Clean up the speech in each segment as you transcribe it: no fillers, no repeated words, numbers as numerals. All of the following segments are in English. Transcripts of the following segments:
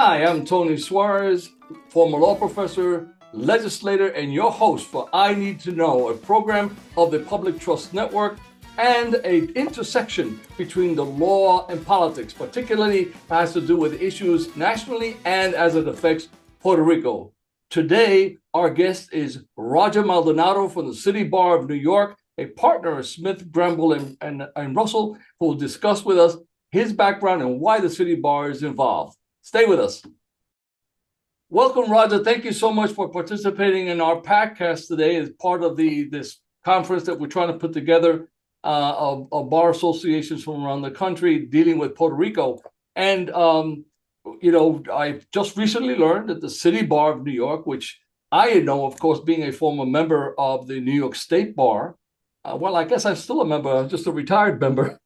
Hi, I'm Tony Suarez, former law professor, legislator, and your host for I Need to Know, a program of the Public Trust Network and an intersection between the law and politics, particularly has to do with issues nationally and as it affects Puerto Rico. Today, our guest is Roger Maldonado from the City Bar of New York, a partner of Smith Gambrell and Russell, who will discuss with us his background and why the City Bar is involved. Stay with us. Welcome, Roger. Thank you so much for participating in our podcast today as part of this conference that we're trying to put together of bar associations from around the country dealing with Puerto Rico. And, I just recently learned that the City Bar of New York, which I know, of course, being a former member of the New York State Bar, well, I guess I'm still a member, just a retired member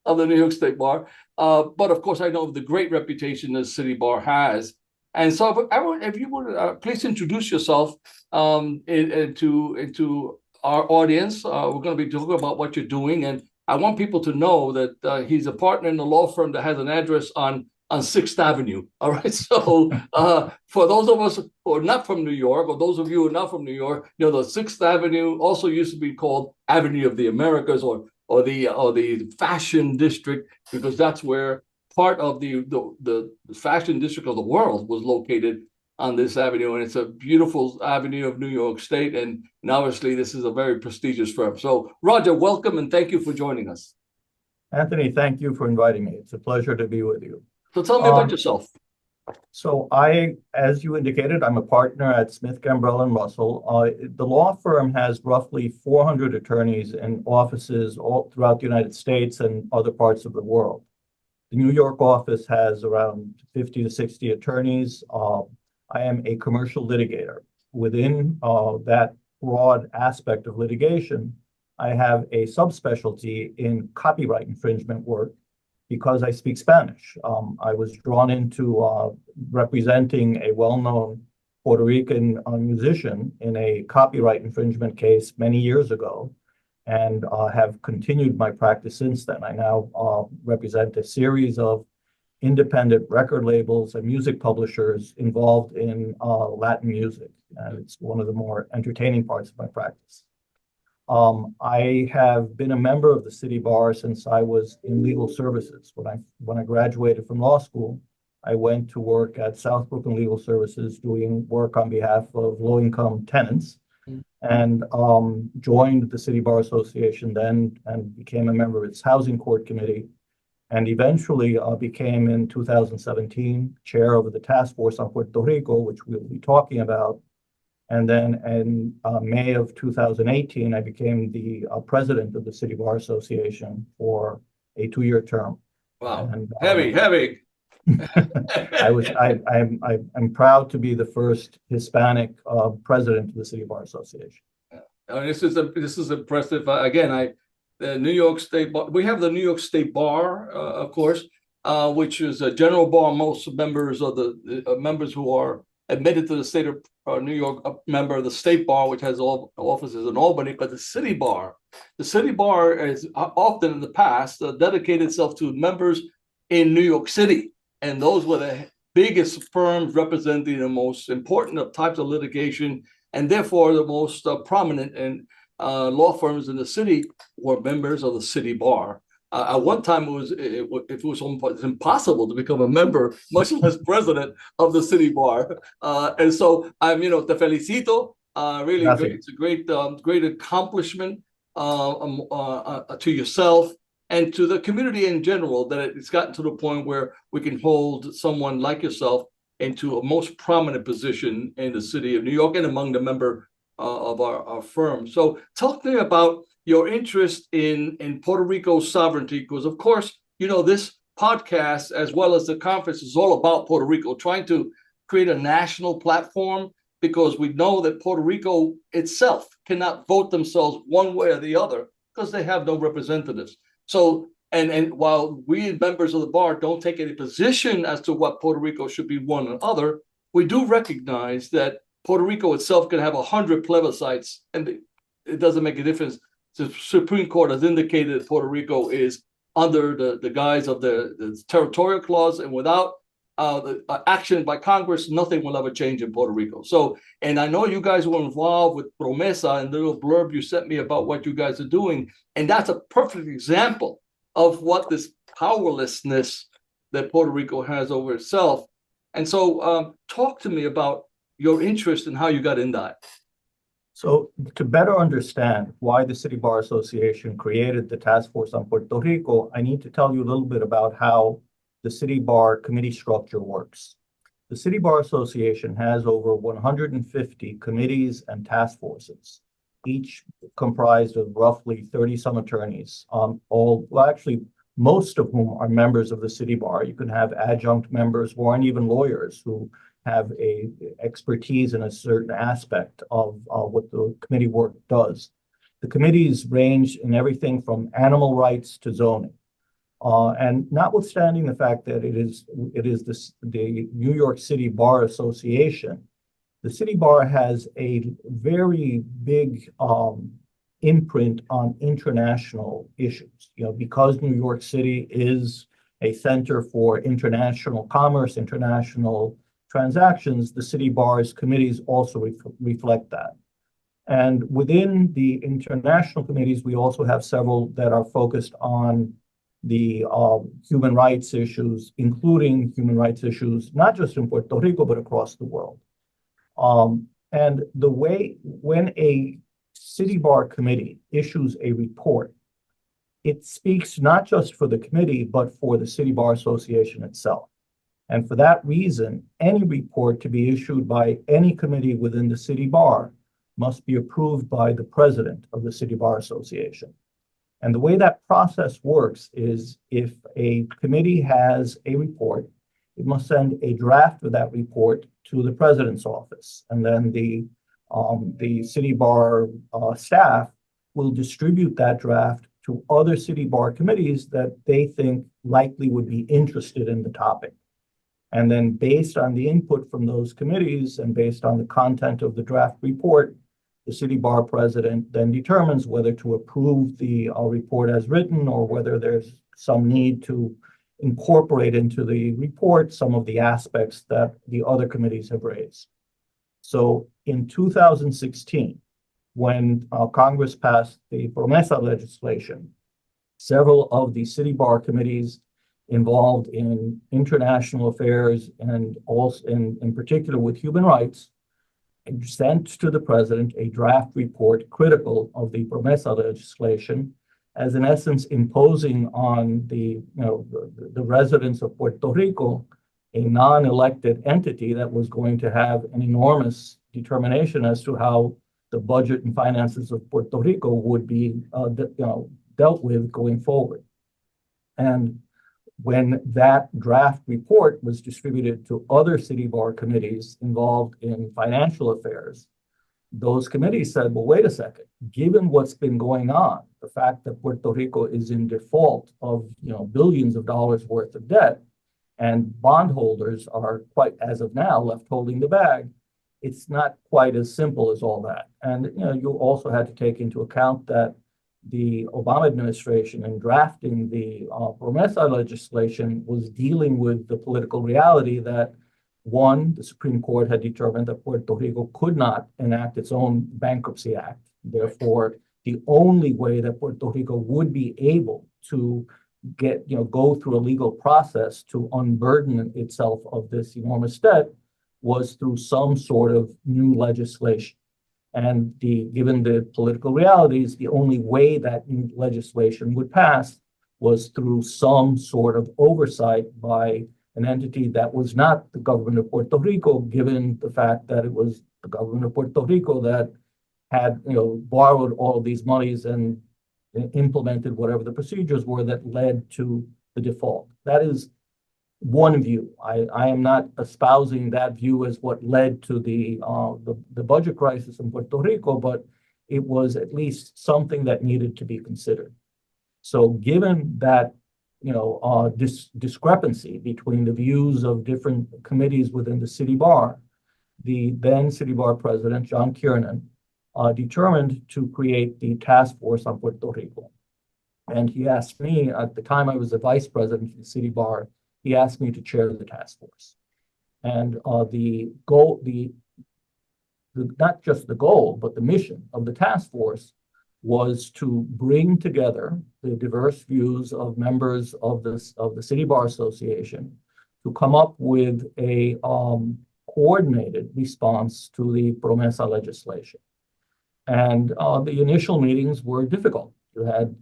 of the New York State Bar. But of course, I know the great reputation the City Bar has. And so if you would please introduce yourself into our audience. We're going to be talking about what you're doing. And I want people to know that he's a partner in the law firm that has an address on 6th Avenue. All right. So for those of us who are not from New York, or those of you who are not from New York, the 6th Avenue also used to be called Avenue of the Americas or the fashion district, because that's where part of the fashion district of the world was located on this avenue. And it's a beautiful avenue of New York State. And obviously, this is a very prestigious firm. So, Roger, welcome and thank you for joining us. Anthony, thank you for inviting me. It's a pleasure to be with you. So tell me about yourself. So as you indicated, I'm a partner at Smith Gambrell Russell. The law firm has roughly 400 attorneys in offices all throughout the United States and other parts of the world. The New York office has around 50 to 60 attorneys. I am a commercial litigator. Within that broad aspect of litigation, I have a subspecialty in copyright infringement work because I speak Spanish. I was drawn into representing a well-known Puerto Rican musician in a copyright infringement case many years ago, and have continued my practice since then. I now represent a series of independent record labels and music publishers involved in Latin music, and it's one of the more entertaining parts of my practice. I have been a member of the City Bar since I was in legal services. When I graduated from law school, I went to work at South Brooklyn Legal Services doing work on behalf of low-income tenants, and joined the City Bar Association then and became a member of its Housing Court Committee, and eventually became in 2017 chair of the task force on Puerto Rico, which we'll be talking about. And then in May of 2018, I became the president of the City Bar Association for a 2-year term. Wow, and, heavy. I'm proud to be the first Hispanic president of the City Bar Association. This is impressive. Again, the New York State Bar. We have the New York State Bar, of course, which is a general bar. Most members of the members who are admitted to the state of New York, a member of the State Bar, which has all offices in Albany. But the City Bar has often in the past dedicated itself to members in New York City, and those were the biggest firms representing the most important of types of litigation, and therefore the most prominent and law firms in the city were members of the City Bar. At one time, it was impossible to become a member, much less president of the City Bar. And so I'm, te felicito. Really, it's a great accomplishment to yourself and to the community in general, that it's gotten to the point where we can hold someone like yourself into a most prominent position in the city of New York and among the member of our firm. So talk to me about your interest in Puerto Rico's sovereignty, because of course, this podcast, as well as the conference, is all about Puerto Rico, trying to create a national platform, because we know that Puerto Rico itself cannot vote themselves one way or the other because they have no representatives. So, and while we members of the bar don't take any position as to what Puerto Rico should be one or other, we do recognize that Puerto Rico itself can have 100 plebiscites, and it doesn't make a difference. The Supreme Court has indicated that Puerto Rico is under the guise of the territorial clause and without action by Congress, nothing will ever change in Puerto Rico. So, and I know you guys were involved with PROMESA and the little blurb you sent me about what you guys are doing. And that's a perfect example of what this powerlessness that Puerto Rico has over itself. And so talk to me about your interest and how you got in that. So to better understand why the City Bar Association created the task force on Puerto Rico, I need to tell you a little bit about how the City Bar committee structure works. The City Bar Association has over 150 committees and task forces, each comprised of roughly 30 some attorneys, most of whom are members of the City Bar. You can have adjunct members who aren't even lawyers who have a expertise in a certain aspect of what the committee work does. The committees range in everything from animal rights to zoning. And notwithstanding the fact that it is the New York City Bar Association, the City Bar has a very big imprint on international issues. Because New York City is a center for international commerce, international transactions, the City Bar's committees also reflect that. And within the international committees, we also have several that are focused on the human rights issues, including human rights issues, not just in Puerto Rico, but across the world. And the way, when a City Bar committee issues a report, it speaks not just for the committee, but for the City Bar Association itself. And for that reason, any report to be issued by any committee within the City Bar must be approved by the president of the City Bar Association. And the way that process works is if a committee has a report, it must send a draft of that report to the president's office. And then the City Bar staff will distribute that draft to other City Bar committees that they think likely would be interested in the topic. And then based on the input from those committees and based on the content of the draft report, the City Bar president then determines whether to approve the report as written or whether there's some need to incorporate into the report some of the aspects that the other committees have raised. So in 2016, when Congress passed the PROMESA legislation, several of the City Bar committees involved in international affairs and also in particular with human rights sent to the president a draft report critical of the PROMESA legislation as in essence imposing on the residents of Puerto Rico a non-elected entity that was going to have an enormous determination as to how the budget and finances of Puerto Rico would be dealt with going forward. And when that draft report was distributed to other City Bar committees involved in financial affairs, those committees said, well, wait a second, given what's been going on, the fact that Puerto Rico is in default of billions of dollars worth of debt, and bondholders are quite, as of now, left holding the bag, it's not quite as simple as all that. And you also had to take into account that the Obama administration in drafting the PROMESA legislation was dealing with the political reality that, one, the Supreme Court had determined that Puerto Rico could not enact its own bankruptcy act. Therefore, the only way that Puerto Rico would be able to go through a legal process to unburden itself of this enormous debt was through some sort of new legislation. And given the political realities, the only way that new legislation would pass was through some sort of oversight by an entity that was not the government of Puerto Rico, given the fact that it was the government of Puerto Rico that had borrowed all of these monies and implemented whatever the procedures were that led to the default. That is one view. I am not espousing that view as what led to the budget crisis in Puerto Rico, but it was at least something that needed to be considered. So given that discrepancy between the views of different committees within the City Bar, the then City Bar president, John Kiernan, determined to create the task force on Puerto Rico. And he asked me, at the time I was the vice president of the City Bar, he asked me to chair the task force. And the goal, not just the goal, but the mission of the task force was to bring together the diverse views of members of the City Bar Association to come up with a coordinated response to the PROMESA legislation. And the initial meetings were difficult. You had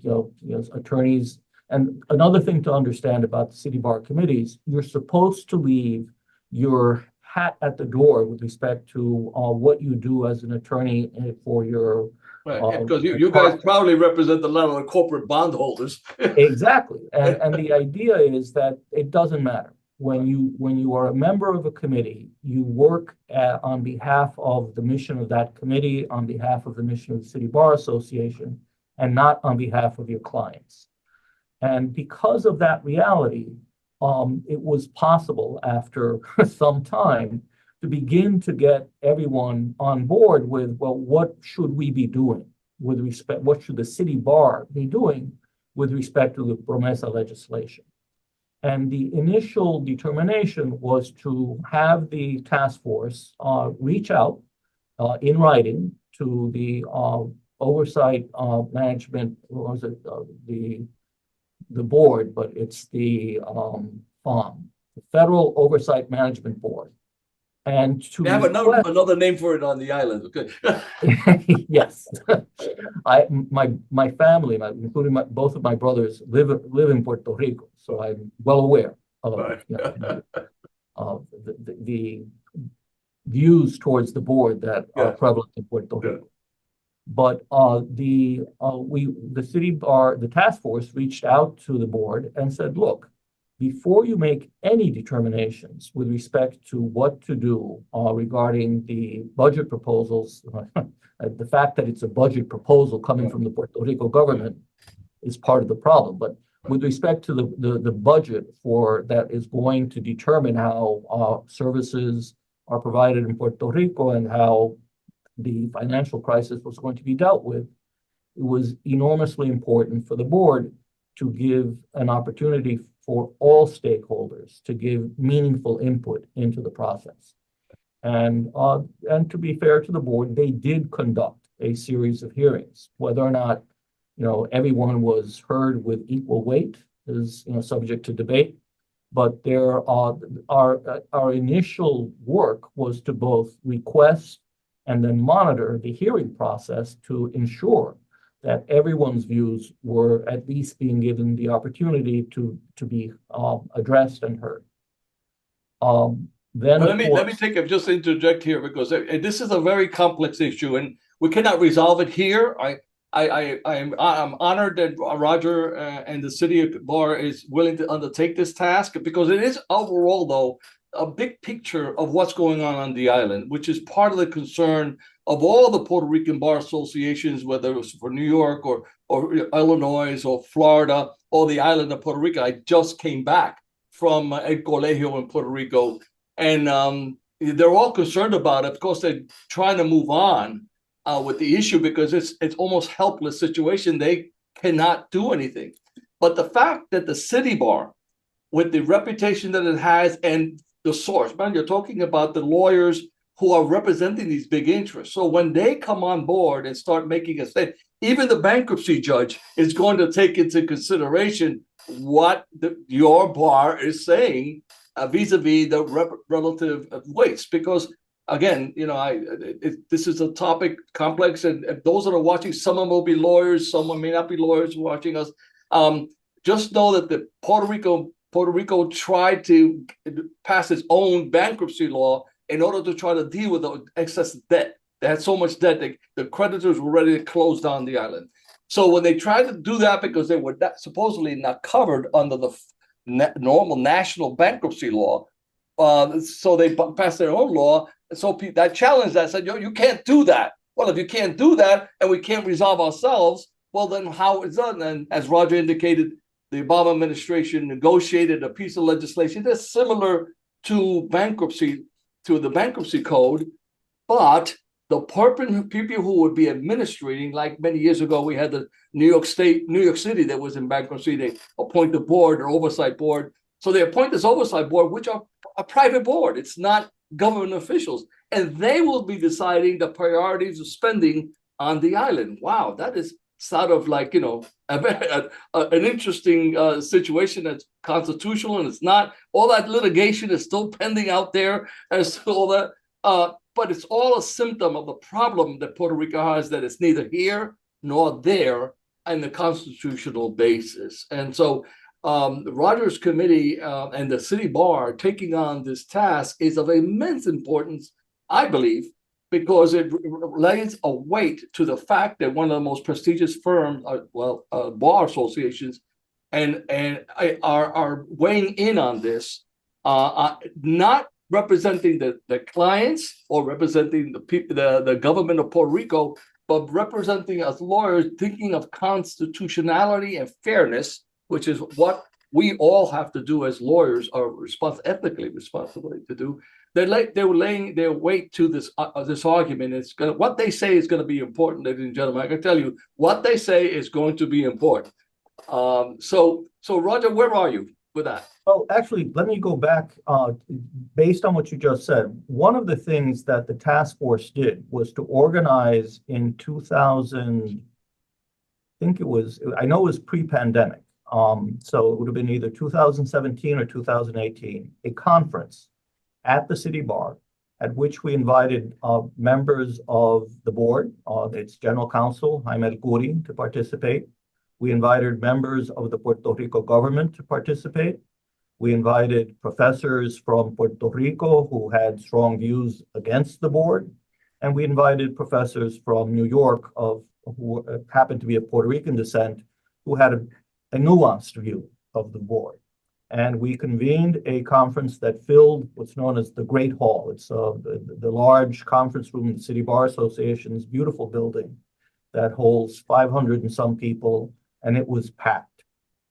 attorneys. And another thing to understand about the City Bar committees, you're supposed to leave your hat at the door with respect to what you do as an attorney for your right, because you guys probably represent a lot of the corporate bondholders. Exactly, and the idea is that it doesn't matter when you are a member of a committee, you work on behalf of the mission of that committee, on behalf of the mission of the City Bar Association, and not on behalf of your clients. And because of that reality, it was possible after some time to begin to get everyone on board with, well, what should we be doing with respect, what should the City Bar be doing with respect to the PROMESA legislation? And the initial determination was to have the task force reach out in writing to the oversight management, what was it, the board, but it's the Federal Oversight Management Board. And to have another name for it on the island, okay? Yes, my family, including both of my brothers, live in Puerto Rico, so I'm well aware of, right. of the views towards the board that are prevalent in Puerto Rico. Yeah. But the City Bar, the task force reached out to the board and said, look, before you make any determinations with respect to what to do regarding the budget proposals, the fact that it's a budget proposal coming from the Puerto Rico government is part of the problem. But with respect to the budget for that is going to determine how services are provided in Puerto Rico and how the financial crisis was going to be dealt with, it was enormously important for the board to give an opportunity for all stakeholders to give meaningful input into the process. And to be fair to the board, they did conduct a series of hearings. Whether or not everyone was heard with equal weight is subject to debate. But our initial work was to both request and then monitor the hearing process to ensure that everyone's views were at least being given the opportunity to be addressed and heard. Then let me just interject here, because this is a very complex issue and we cannot resolve it here. I'm honored that Roger and the City Bar is willing to undertake this task, because it is overall, though, a big picture of what's going on the island, which is part of the concern of all the Puerto Rican bar associations, whether it was for New York or Illinois or Florida or the island of Puerto Rico. I just came back from El Colegio in Puerto Rico, and they're all concerned about it. Of course, they're trying to move on with the issue because it's almost helpless situation. They cannot do anything. But the fact that the City Bar, with the reputation that it has and the source, man, you're talking about the lawyers who are representing these big interests. So when they come on board and start making a statement, even the bankruptcy judge is going to take into consideration what your bar is saying vis-a-vis the relative weights. Because again, this is a topic complex, and those that are watching, some of them will be lawyers, someone may not be lawyers watching us. Just know that the Puerto Rico tried to pass its own bankruptcy law in order to try to deal with the excess debt. They had so much debt that the creditors were ready to close down the island. So when they tried to do that, because they were supposedly not covered under the normal national bankruptcy law, so they passed their own law. And so that challenged that, said, you can't do that. Well, if you can't do that and we can't resolve ourselves, well, then how it's done? And as Roger indicated, the Obama administration negotiated a piece of legislation that's similar to the bankruptcy code, but the people who would be administrating, like many years ago, we had the New York City that was in bankruptcy. They appoint the board or oversight board. So they appoint this oversight board, which are a private board. It's not government officials. And they will be deciding the priorities of spending on the island. Wow, that is sort of like, an interesting situation that's constitutional, and it's not. All that litigation is still pending out there as to all that. But it's all a symptom of the problem that Puerto Rico has, that it's neither here nor there on the constitutional basis. And so Roger's committee and the city bar taking on this task is of immense importance, I believe, because it lays a weight to the fact that one of the most prestigious firms, bar associations, and are weighing in on this, not representing the clients or representing the people, the government of Puerto Rico, but representing as lawyers thinking of constitutionality and fairness, which is what we all have to do as lawyers, are ethically responsible to do. They're laying their weight to this argument. What they say is going to be important, ladies and gentlemen. I can tell you what they say is going to be important. So Roger, where are you with that? Well, actually, let me go back. Based on what you just said, one of the things that the task force did was to organize in 2000. I know it was pre-pandemic. So it would have been either 2017 or 2018, a conference at the city bar, at which we invited members of the board, its general counsel, Jaime El Curi, to participate. We invited members of the Puerto Rico government to participate. We invited professors from Puerto Rico who had strong views against the board. And we invited professors from New York who happened to be of Puerto Rican descent, who had a nuanced view of the board. And we convened a conference that filled what's known as the Great Hall. It's the large conference room in the City Bar Association's beautiful building that holds 500 and some people, and it was packed.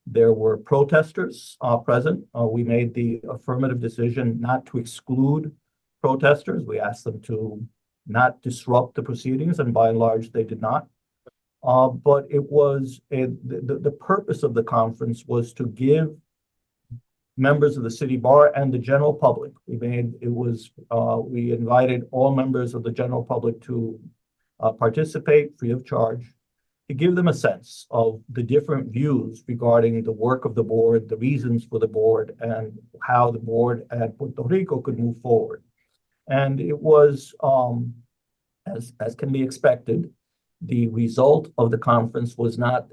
There were protesters present. We made the affirmative decision not to exclude protesters. We asked them to not disrupt the proceedings, and by and large, they did not. But it was the purpose of the conference was to give members of the city bar and the general public. We invited all members of the general public to participate free of charge, to give them a sense of the different views regarding the work of the board, the reasons for the board, and how the board at Puerto Rico could move forward. And it was, as can be expected, the result of the conference was not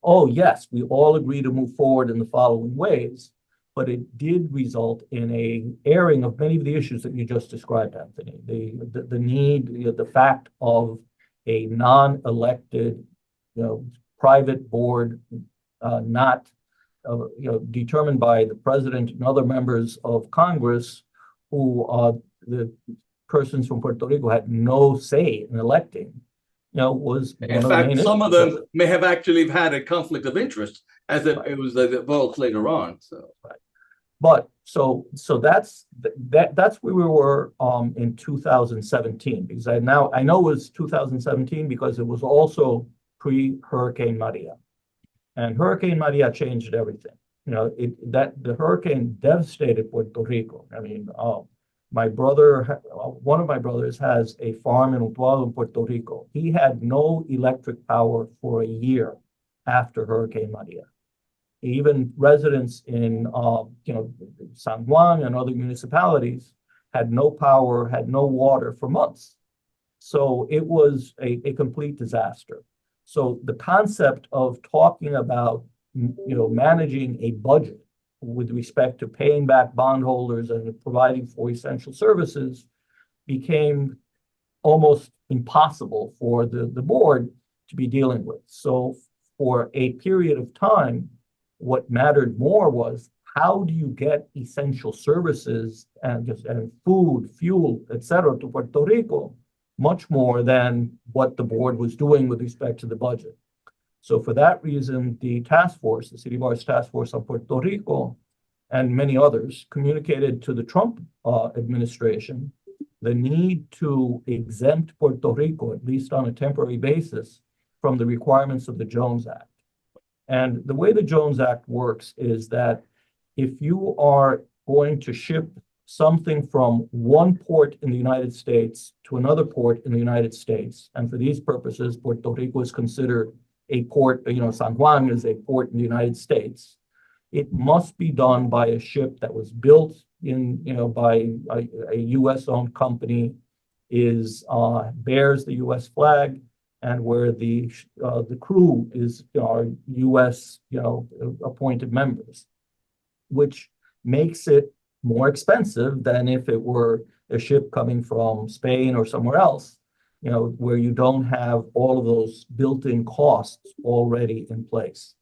oh yes, we all agree to move forward in the following ways, but it did result in an airing of many of the issues that you just described, Anthony. The need, the fact of a non-elected, private board, not, determined by the president and other members of Congress, who the persons from Puerto Rico had no say in electing. Was in fact, some of them may have actually had a conflict of interest, as it was evolved later on. So, but so that's where we were in 2017, because I know it was 2017 because it was also pre-Hurricane Maria, and Hurricane Maria changed everything. The hurricane devastated Puerto Rico. I mean, one of my brothers has a farm in Utuado in Puerto Rico. He had no electric power for a year after Hurricane Maria. Even residents in San Juan and other municipalities had no power, had no water for months. So it was a complete disaster. So the concept of talking about managing a budget with respect to paying back bondholders and providing for essential services became almost impossible for the board to be dealing with. So for a period of time, what mattered more was, how do you get essential services and food, fuel, etc., to Puerto Rico, much more than what the board was doing with respect to the budget. So for that reason, the task force, the City Bar's task force on Puerto Rico, and many others, communicated to the Trump administration the need to exempt Puerto Rico, at least on a temporary basis, from the requirements of the Jones Act. And the way the Jones Act works is that if you are going to ship something from one port in the United States to another port in the United States, and for these purposes, Puerto Rico is considered a port, San Juan is a port in the United States, it must be done by a ship that was built by a U.S.-owned company, bears the U.S. flag, and where the crew are U.S. appointed members, which makes it more expensive than if it were a ship coming from Spain or somewhere else, where you don't have all of those built-in costs already in place.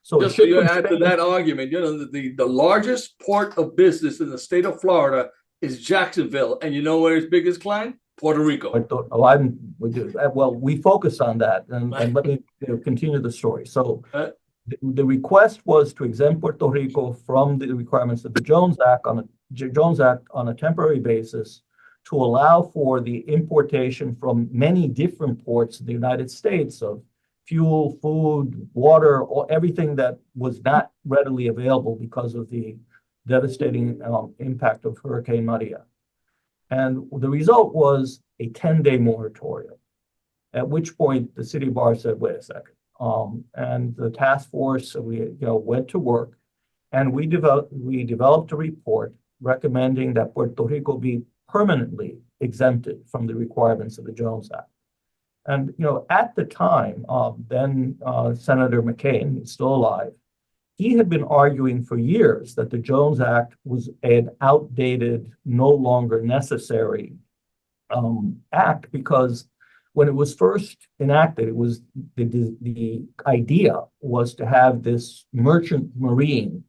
So just so you add to that argument, the largest port of business in the state of Florida is Jacksonville, and you know where its biggest client? Puerto Rico. We focus on that, and let me continue the story. So the request was to exempt Puerto Rico from the requirements of the Jones Act on a temporary basis, to allow for the importation from many different ports in the United States of fuel, food, water, or everything that was not readily available because of the devastating impact of Hurricane Maria. And the result was a 10-day moratorium, at which point the city bar said, wait a second. And the task force, we went to work, and we developed a report recommending that Puerto Rico be permanently exempted from the requirements of the Jones Act. And at the time, then Senator McCain, who's still alive, he had been arguing for years that the Jones Act was an outdated, no longer necessary act, because when it was first enacted, it was the idea was to have this merchant marine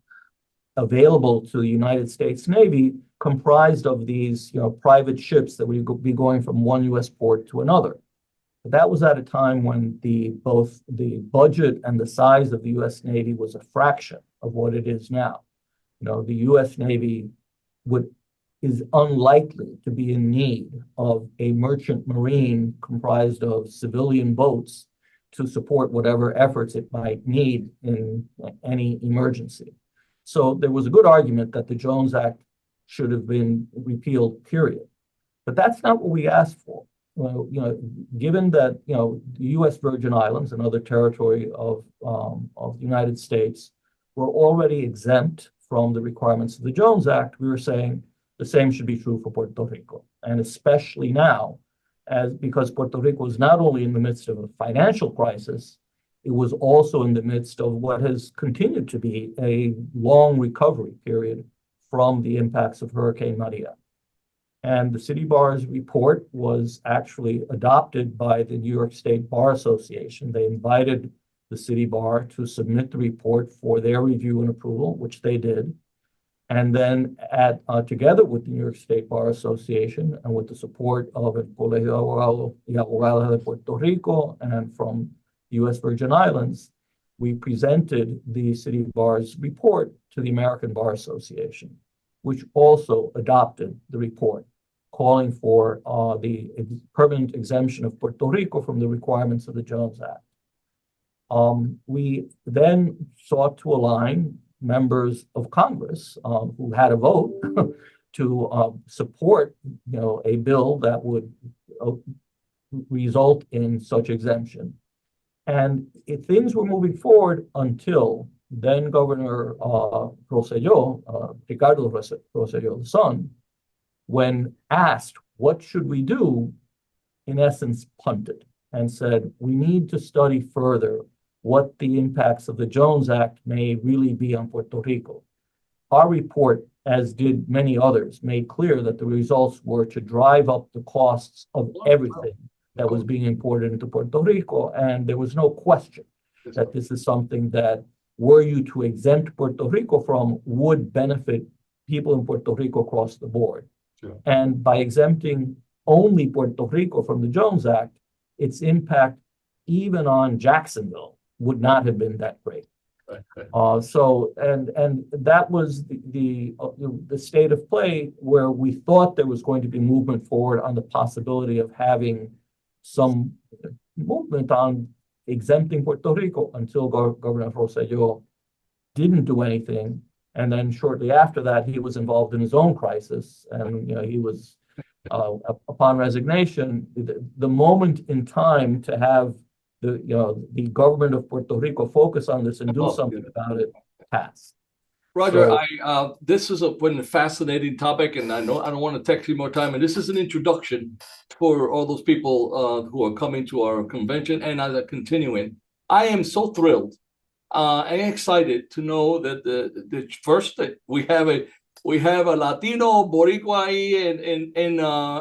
available to the United States Navy, comprised of these private ships that would be going from one U.S. port to another. But that was at a time when both the budget and the size of the U.S. Navy was a fraction of what it is now. The U.S. Navy is unlikely to be in need of a merchant marine comprised of civilian boats to support whatever efforts it might need in any emergency. So there was a good argument that the Jones Act should have been repealed, period. But that's not what we asked for. Well, given that the U.S. Virgin Islands, another territory of the United States, were already exempt from the requirements of the Jones Act, we were saying the same should be true for Puerto Rico, and especially now, because Puerto Rico is not only in the midst of a financial crisis, it was also in the midst of what has continued to be a long recovery period from the impacts of Hurricane Maria. And the City Bar's report was actually adopted by the New York State Bar Association. They invited the City Bar to submit the report for their review and approval, which they did. And then together with the New York State Bar Association and with the support of El Colegio de Abogados y Abogadas de Puerto Rico and from U.S. Virgin Islands, we presented the City Bar's report to the American Bar Association, which also adopted the report, calling for the permanent exemption of Puerto Rico from the requirements of the Jones Act. We then sought to align members of Congress who had a vote to support, a bill that would result in such exemption. And things were moving forward until then Governor Rosselló, Ricardo Rosselló's son, when asked, what should we do, in essence, punted and said, we need to study further what the impacts of the Jones Act may really be on Puerto Rico. Our report, as did many others, made clear that the results were to drive up the costs of everything that was being imported into Puerto Rico. And there was no question that this is something that, were you to exempt Puerto Rico from, would benefit people in Puerto Rico across the board. Sure. And by exempting only Puerto Rico from the Jones Act, its impact even on Jacksonville would not have been that great. And that was the state of play, where we thought there was going to be movement forward on the possibility of having some movement on exempting Puerto Rico, until Governor Rosselló didn't do anything. And then shortly after that, he was involved in his own crisis. And he was, upon resignation, the moment in time to have the government of Puerto Rico focus on this and do something about it passed. Roger, So, this is been a fascinating topic, and I know I don't want to take you more time. And this is an introduction for all those people who are coming to our convention and as a continuing. I am so thrilled and excited to know that the first that we have a Latino Boricua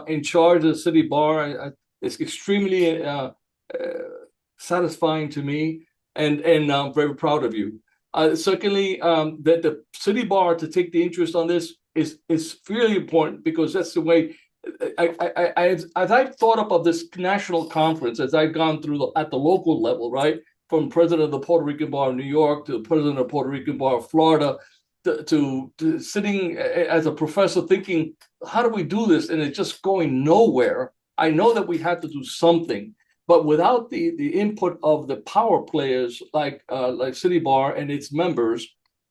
in charge of the city bar. It's extremely satisfying to me, and I'm very proud of you. Secondly, that the city bar to take the interest on this is really important, because that's the way. As I've thought up of this national conference, as I've gone through at the local level, right, from president of the Puerto Rican Bar of New York to president of Puerto Rican Bar of Florida, to sitting as a professor thinking, how do we do this? And it's just going nowhere. I know that we have to do something. But without the input of the power players like City Bar and its members,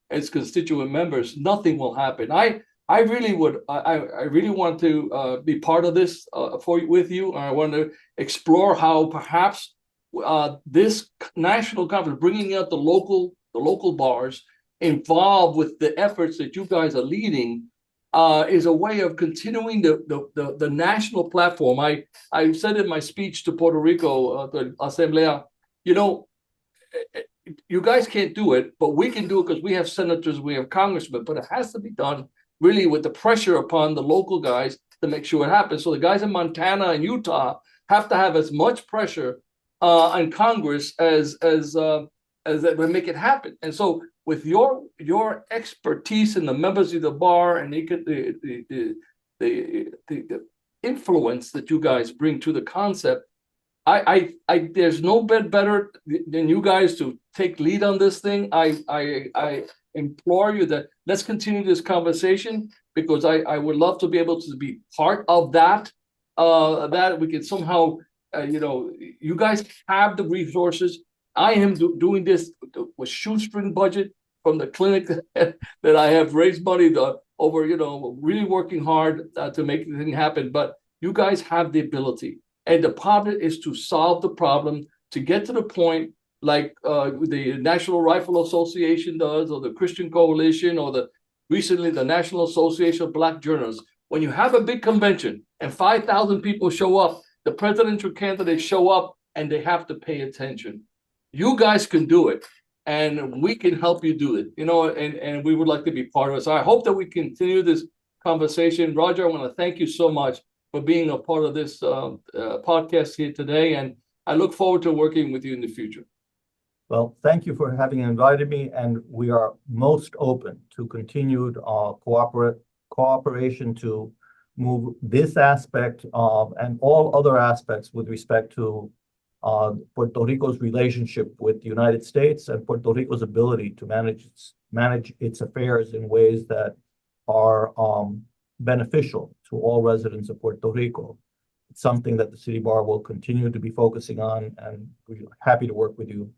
its constituent members, nothing will happen. I really want to be part of this with you. I want to explore how perhaps this national conference, bringing out the local bars, involved with the efforts that you guys are leading, is a way of continuing the national platform. I said in my speech to Puerto Rico, the Asamblea, you guys can't do it, but we can do it because we have senators, we have congressmen, but it has to be done really with the pressure upon the local guys to make sure it happens. So the guys in Montana and Utah have to have as much pressure on Congress as that would make it happen. And so with your expertise and the members of the bar and the influence that you guys bring to the concept, I there's no better than you guys to take lead on this thing. I implore you that let's continue this conversation, because I would love to be able to be part of that. That we can somehow, you guys have the resources. I am doing this with shoestring budget from the clinic that I have raised money over, really working hard to make the thing happen. But you guys have the ability. And the problem is to solve the problem, to get to the point like the National Rifle Association does, or the Christian Coalition, or recently the National Association of Black Journalists. When you have a big convention and 5,000 people show up, the presidential candidates show up, and they have to pay attention. You guys can do it, and we can help you do it, and we would like to be part of it. So I hope that we continue this conversation. Roger, I want to thank you so much for being a part of this podcast here today, and I look forward to working with you in the future. Well, thank you for having invited me, and we are most open to continued cooperation to move this aspect of and all other aspects with respect to Puerto Rico's relationship with the United States and Puerto Rico's ability to manage its affairs in ways that are beneficial to all residents of Puerto Rico. It's something that the City Bar will continue to be focusing on, and we're happy to work with you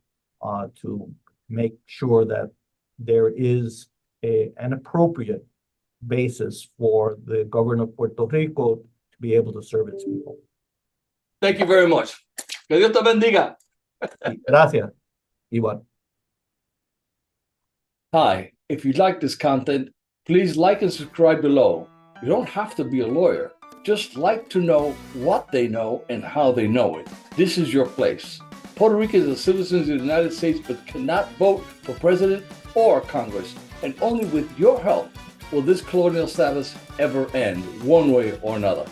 to make sure that there is an appropriate basis for the government of Puerto Rico to be able to serve its people. Thank you very much. Que Dios te bendiga. Gracias, Iván. Hi, if you like this content, please like and subscribe below. You don't have to be a lawyer. Just like to know what they know and how they know it. This is your place. Puerto Ricans are citizens of the United States but cannot vote for president or Congress. And only with your help will this colonial status ever end, one way or another.